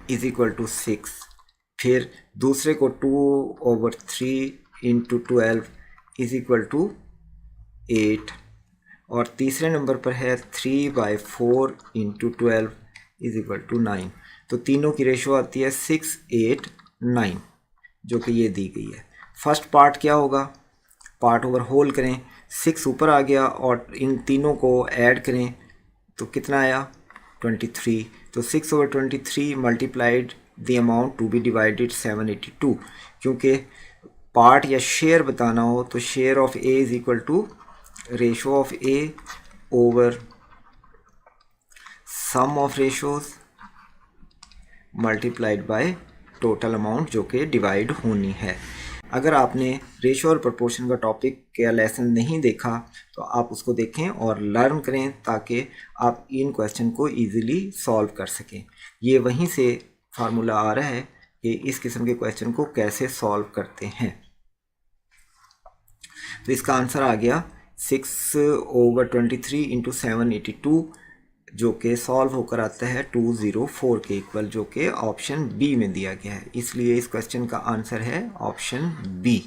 Is equal to 6, फिर दूसरे को 2/3 इंटू 12 इज इक्वल टू 8, और तीसरे नंबर पर है 3/4 इंटू 12 इज इक्वल टू 9। तो तीनों की रेशो आती है 6, 8, 9, जो कि ये दी गई है। फर्स्ट पार्ट क्या होगा, पार्ट ओवर होल करें, 6 ऊपर आ गया और इन तीनों को ऐड करें तो कितना आया 23। तो 6/23 multiplied the amount to be divided 782। क्योंकि पार्ट या शेयर बताना हो तो share of A is equal to ratio of A over sum of ratios multiplied by total amount जो कि डिवाइड होनी है। अगर आपने रेशो और प्रोपोर्शन का टॉपिक का लेसन नहीं देखा तो आप उसको देखें और लर्न करें ताकि आप इन क्वेश्चन को इजीली सॉल्व कर सकें। ये वहीं से फार्मूला आ रहा है कि इस किस्म के क्वेश्चन को कैसे सॉल्व करते हैं। तो इसका आंसर आ गया 6/23 इंटू 782, जो कि सॉल्व होकर आता है 204 के इक्वल, जो कि ऑप्शन बी में दिया गया है। इसलिए इस क्वेश्चन का आंसर है ऑप्शन बी।